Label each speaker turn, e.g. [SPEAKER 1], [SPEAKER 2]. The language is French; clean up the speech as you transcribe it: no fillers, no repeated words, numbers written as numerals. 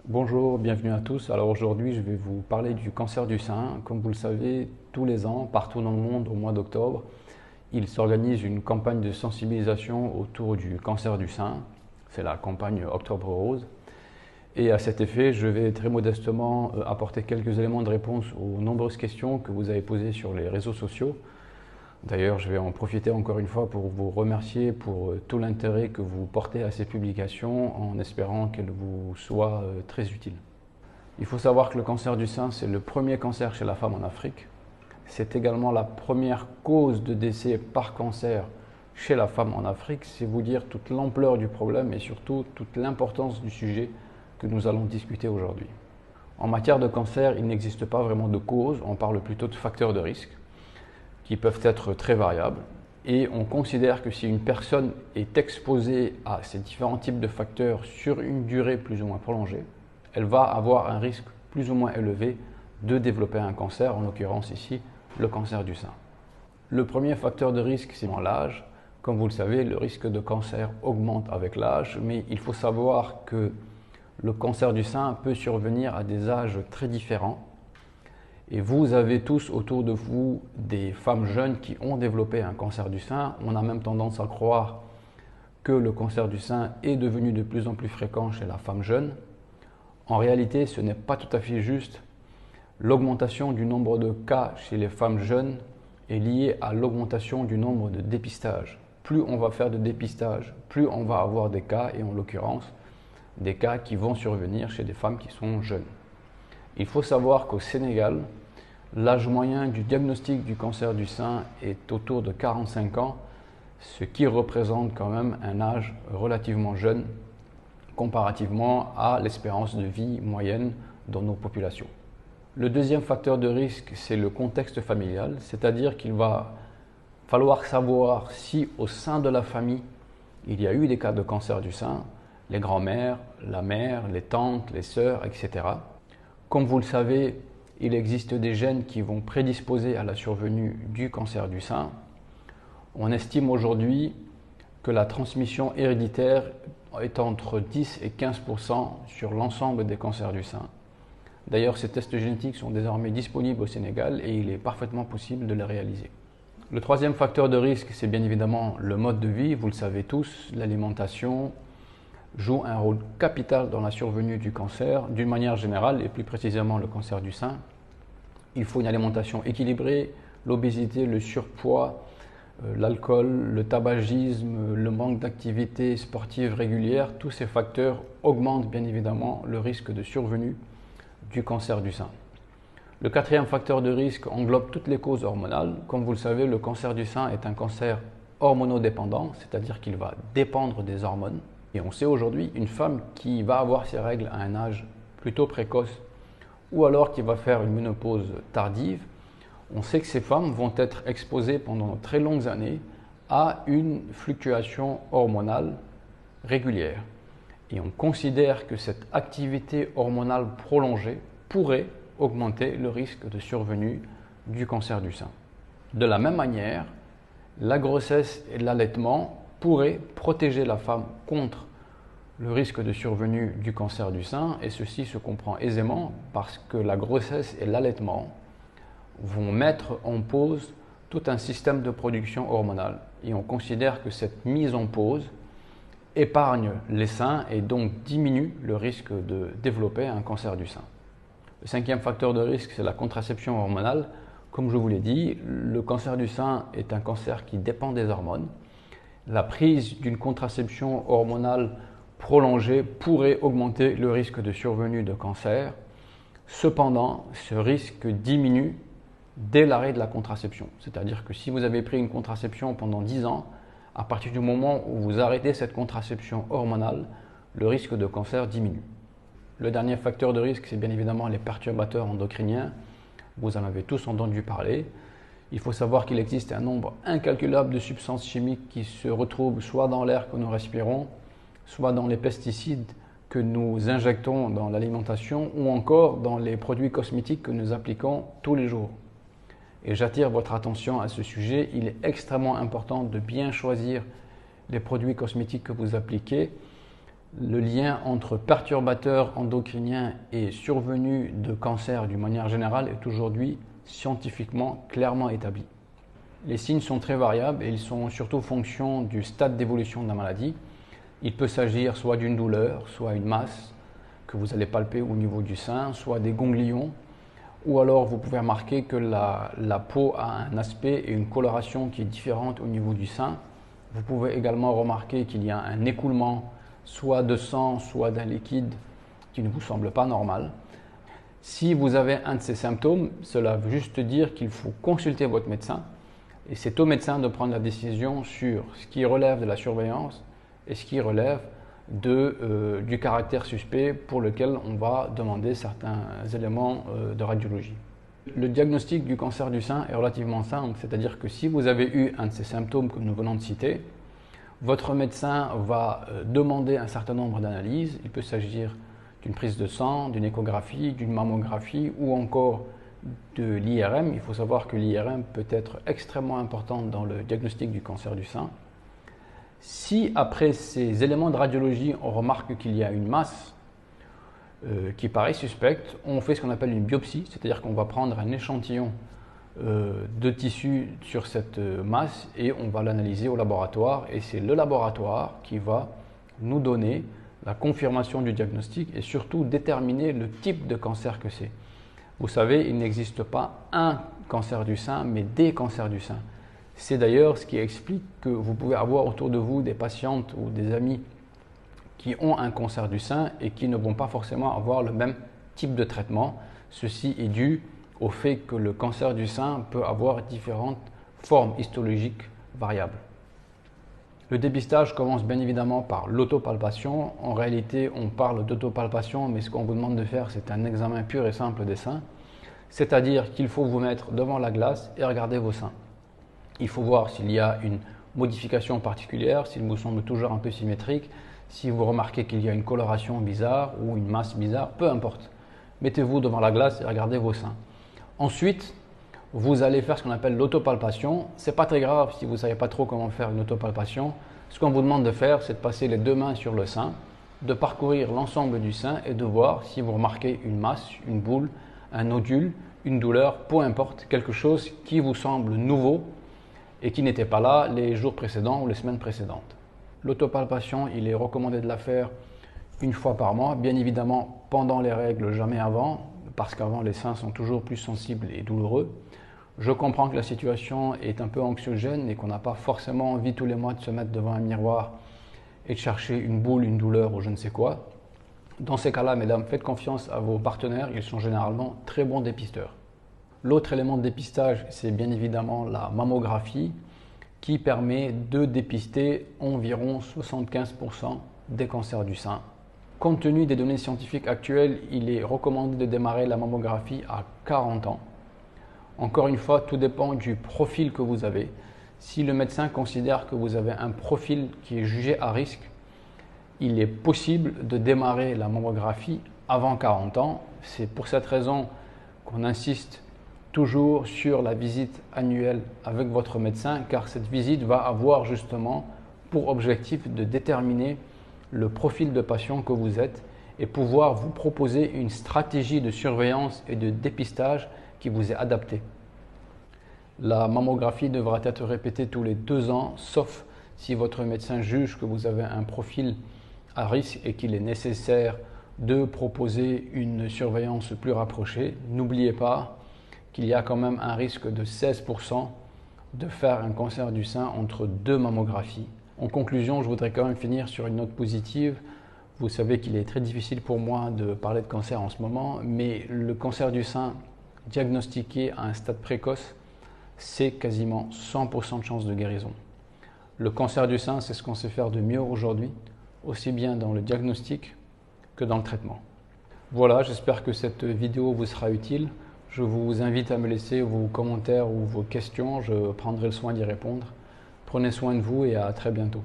[SPEAKER 1] Bonjour, bienvenue à tous. Alors aujourd'hui, je vais vous parler du cancer du sein. Comme vous le savez, tous les ans, partout dans le monde, au mois d'octobre, il s'organise une campagne de sensibilisation autour du cancer du sein. C'est la campagne Octobre Rose. Et à cet effet, je vais très modestement apporter quelques éléments de réponse aux nombreuses questions que vous avez posées sur les réseaux sociaux. D'ailleurs, je vais en profiter encore une fois pour vous remercier pour tout l'intérêt que vous portez à ces publications en espérant qu'elles vous soient très utiles. Il faut savoir que le cancer du sein, c'est le premier cancer chez la femme en Afrique. C'est également la première cause de décès par cancer chez la femme en Afrique. C'est vous dire toute l'ampleur du problème et surtout toute l'importance du sujet que nous allons discuter aujourd'hui. En matière de cancer, il n'existe pas vraiment de cause, on parle plutôt de facteurs de risque qui peuvent être très variables. Et on considère que si une personne est exposée à ces différents types de facteurs sur une durée plus ou moins prolongée, elle va avoir un risque plus ou moins élevé de développer un cancer, en l'occurrence ici le cancer du sein. Le premier facteur de risque, c'est l'âge. Comme vous le savez, le risque de cancer augmente avec l'âge, mais il faut savoir que le cancer du sein peut survenir à des âges très différents. Et vous avez tous autour de vous des femmes jeunes qui ont développé un cancer du sein. On a même tendance à croire que le cancer du sein est devenu de plus en plus fréquent chez la femme jeune. En réalité, ce n'est pas tout à fait juste. L'augmentation du nombre de cas chez les femmes jeunes est liée à l'augmentation du nombre de dépistages. Plus on va faire de dépistage, plus on va avoir des cas, et en l'occurrence, des cas qui vont survenir chez des femmes qui sont jeunes. Il faut savoir qu'au Sénégal, l'âge moyen du diagnostic du cancer du sein est autour de 45 ans, ce qui représente quand même un âge relativement jeune comparativement à l'espérance de vie moyenne dans nos populations. Le deuxième facteur de risque, c'est le contexte familial, c'est-à-dire qu'il va falloir savoir si au sein de la famille, il y a eu des cas de cancer du sein, les grands-mères, la mère, les tantes, les sœurs, etc. Comme vous le savez, il existe des gènes qui vont prédisposer à la survenue du cancer du sein. On estime aujourd'hui que la transmission héréditaire est entre 10 et 15% sur l'ensemble des cancers du sein. D'ailleurs, ces tests génétiques sont désormais disponibles au Sénégal et il est parfaitement possible de les réaliser. Le troisième facteur de risque, c'est bien évidemment le mode de vie. Vous le savez tous, l'alimentation joue un rôle capital dans la survenue du cancer, d'une manière générale, et plus précisément le cancer du sein. Il faut une alimentation équilibrée, l'obésité, le surpoids, l'alcool, le tabagisme, le manque d'activité sportive régulière, tous ces facteurs augmentent bien évidemment le risque de survenue du cancer du sein. Le quatrième facteur de risque englobe toutes les causes hormonales. Comme vous le savez, le cancer du sein est un cancer hormonodépendant, c'est-à-dire qu'il va dépendre des hormones. Et on sait aujourd'hui, une femme qui va avoir ses règles à un âge plutôt précoce ou alors qui va faire une ménopause tardive, on sait que ces femmes vont être exposées pendant de très longues années à une fluctuation hormonale régulière. Et on considère que cette activité hormonale prolongée pourrait augmenter le risque de survenue du cancer du sein. De la même manière, la grossesse et l'allaitement pourraient protéger la femme contre le risque de survenue du cancer du sein, et ceci se comprend aisément parce que la grossesse et l'allaitement vont mettre en pause tout un système de production hormonale. Et on considère que cette mise en pause épargne les seins et donc diminue le risque de développer un cancer du sein. Le cinquième facteur de risque, c'est la contraception hormonale. Comme je vous l'ai dit, le cancer du sein est un cancer qui dépend des hormones. La prise d'une contraception hormonale prolongée pourrait augmenter le risque de survenue de cancer. Cependant, ce risque diminue dès l'arrêt de la contraception. C'est-à-dire que si vous avez pris une contraception pendant 10 ans, à partir du moment où vous arrêtez cette contraception hormonale, le risque de cancer diminue. Le dernier facteur de risque, c'est bien évidemment les perturbateurs endocriniens. Vous en avez tous entendu parler. Il faut savoir qu'il existe un nombre incalculable de substances chimiques qui se retrouvent soit dans l'air que nous respirons, soit dans les pesticides que nous injectons dans l'alimentation ou encore dans les produits cosmétiques que nous appliquons tous les jours. Et j'attire votre attention à ce sujet, il est extrêmement important de bien choisir les produits cosmétiques que vous appliquez. Le lien entre perturbateurs endocriniens et survenue de cancer d'une manière générale est aujourd'hui scientifiquement clairement établi. Les signes sont très variables et ils sont surtout fonction du stade d'évolution de la maladie. Il peut s'agir soit d'une douleur, soit une masse que vous allez palper au niveau du sein, soit des ganglions, ou alors vous pouvez remarquer que la peau a un aspect et une coloration qui est différente au niveau du sein. Vous pouvez également remarquer qu'il y a un écoulement soit de sang, soit d'un liquide qui ne vous semble pas normal. Si vous avez un de ces symptômes, cela veut juste dire qu'il faut consulter votre médecin et c'est au médecin de prendre la décision sur ce qui relève de la surveillance et ce qui relève du caractère suspect pour lequel on va demander certains éléments de radiologie. Le diagnostic du cancer du sein est relativement simple, c'est-à-dire que si vous avez eu un de ces symptômes que nous venons de citer, votre médecin va demander un certain nombre d'analyses. Il peut s'agir d'une prise de sang, d'une échographie, d'une mammographie ou encore de l'IRM. Il faut savoir que l'IRM peut être extrêmement importante dans le diagnostic du cancer du sein. Si après ces éléments de radiologie, on remarque qu'il y a une masse qui paraît suspecte, on fait ce qu'on appelle une biopsie, c'est-à-dire qu'on va prendre un échantillon de tissu sur cette masse et on va l'analyser au laboratoire et c'est le laboratoire qui va nous donner la confirmation du diagnostic et surtout déterminer le type de cancer que c'est. Vous savez, il n'existe pas un cancer du sein, mais des cancers du sein. C'est d'ailleurs ce qui explique que vous pouvez avoir autour de vous des patientes ou des amis qui ont un cancer du sein et qui ne vont pas forcément avoir le même type de traitement. Ceci est dû au fait que le cancer du sein peut avoir différentes formes histologiques variables. Le dépistage commence bien évidemment par l'autopalpation. En réalité, on parle d'autopalpation, mais ce qu'on vous demande de faire, c'est un examen pur et simple des seins. C'est-à-dire qu'il faut vous mettre devant la glace et regarder vos seins. Il faut voir s'il y a une modification particulière, s'il vous semble toujours un peu symétrique, si vous remarquez qu'il y a une coloration bizarre ou une masse bizarre, peu importe. Mettez-vous devant la glace et regardez vos seins. Ensuite, vous allez faire ce qu'on appelle l'autopalpation. Ce n'est pas très grave si vous ne savez pas trop comment faire une autopalpation. Ce qu'on vous demande de faire, c'est de passer les deux mains sur le sein, de parcourir l'ensemble du sein et de voir si vous remarquez une masse, une boule, un nodule, une douleur, peu importe, quelque chose qui vous semble nouveau et qui n'était pas là les jours précédents ou les semaines précédentes. L'autopalpation, il est recommandé de la faire une fois par mois, bien évidemment pendant les règles, jamais avant, parce qu'avant les seins sont toujours plus sensibles et douloureux. Je comprends que la situation est un peu anxiogène et qu'on n'a pas forcément envie tous les mois de se mettre devant un miroir et de chercher une boule, une douleur ou je ne sais quoi. Dans ces cas-là, mesdames, faites confiance à vos partenaires, ils sont généralement très bons dépisteurs. L'autre élément de dépistage, c'est bien évidemment la mammographie qui permet de dépister environ 75% des cancers du sein. Compte tenu des données scientifiques actuelles, il est recommandé de démarrer la mammographie à 40 ans. Encore une fois, tout dépend du profil que vous avez. Si le médecin considère que vous avez un profil qui est jugé à risque, il est possible de démarrer la mammographie avant 40 ans. C'est pour cette raison qu'on insiste toujours sur la visite annuelle avec votre médecin, car cette visite va avoir justement pour objectif de déterminer le profil de patient que vous êtes et pouvoir vous proposer une stratégie de surveillance et de dépistage qui vous est adaptée. La mammographie devra être répétée tous les 2 ans, sauf si votre médecin juge que vous avez un profil à risque et qu'il est nécessaire de proposer une surveillance plus rapprochée. N'oubliez pas qu'il y a quand même un risque de 16% de faire un cancer du sein entre 2 mammographies. En conclusion, je voudrais quand même finir sur une note positive. Vous savez qu'il est très difficile pour moi de parler de cancer en ce moment, mais le cancer du sein diagnostiqué à un stade précoce, c'est quasiment 100% de chance de guérison. Le cancer du sein, c'est ce qu'on sait faire de mieux aujourd'hui, aussi bien dans le diagnostic que dans le traitement. Voilà, j'espère que cette vidéo vous sera utile. Je vous invite à me laisser vos commentaires ou vos questions, je prendrai le soin d'y répondre. Prenez soin de vous et à très bientôt.